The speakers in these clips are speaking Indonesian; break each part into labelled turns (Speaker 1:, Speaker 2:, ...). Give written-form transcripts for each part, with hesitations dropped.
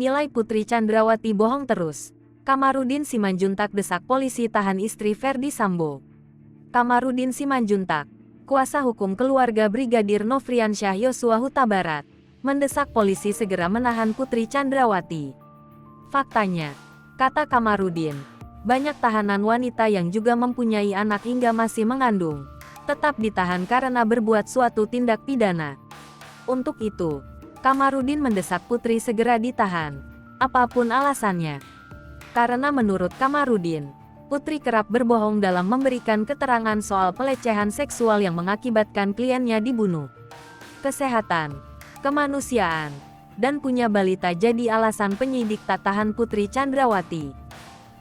Speaker 1: Nilai Putri Chandrawati bohong terus. Kamarudin Simanjuntak desak polisi tahan istri Verdi Sambo. Kamarudin Simanjuntak, kuasa hukum keluarga Brigadir Nofriansyah Yosua Huta Barat, mendesak polisi segera menahan Putri Chandrawati. Faktanya, kata Kamarudin, banyak tahanan wanita yang juga mempunyai anak hingga masih mengandung, tetap ditahan karena berbuat suatu tindak pidana. Untuk itu, Kamarudin mendesak Putri segera ditahan, apapun alasannya. Karena menurut Kamarudin, Putri kerap berbohong dalam memberikan keterangan soal pelecehan seksual yang mengakibatkan kliennya dibunuh. Kesehatan, kemanusiaan, dan punya balita jadi alasan penyidik tak tahan Putri Chandrawati.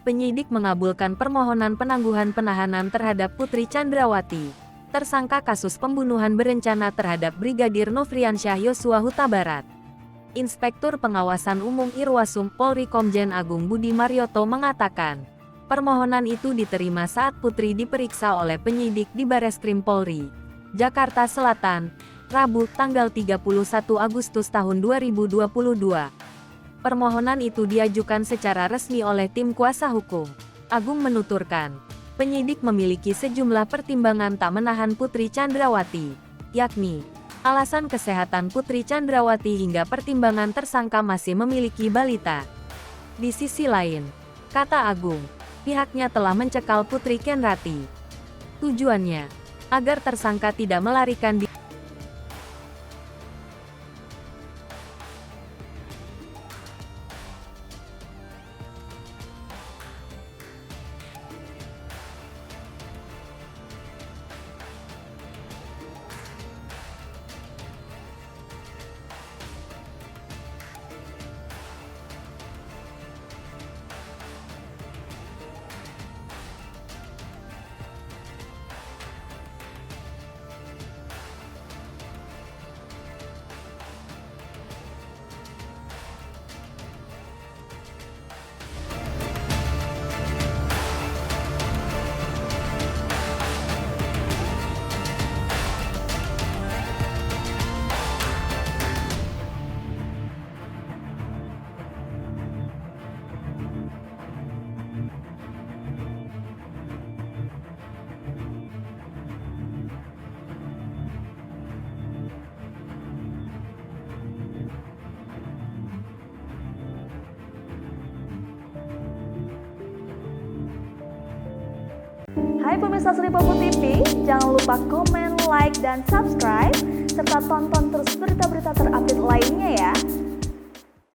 Speaker 1: Penyidik mengabulkan permohonan penangguhan penahanan terhadap Putri Chandrawati, tersangka kasus pembunuhan berencana terhadap Brigadir Nofriansyah Yosua Huta Barat. Inspektur Pengawasan Umum Irwasum Polri Komjen Agung Budi Marioto mengatakan, permohonan itu diterima saat Putri diperiksa oleh penyidik di Bareskrim Polri, Jakarta Selatan, Rabu, tanggal 31 Agustus tahun 2022. Permohonan itu diajukan secara resmi oleh tim kuasa hukum. Agung menuturkan, penyidik memiliki sejumlah pertimbangan tak menahan Putri Chandrawati, yakni alasan kesehatan Putri Chandrawati hingga pertimbangan tersangka masih memiliki balita. Di sisi lain, kata Agung, pihaknya telah mencekal Putri Kenrati. Tujuannya, agar tersangka tidak melarikan diri.
Speaker 2: Hai pemirsa Sri Popo TV, jangan lupa komen, like, dan subscribe, serta tonton terus berita-berita terupdate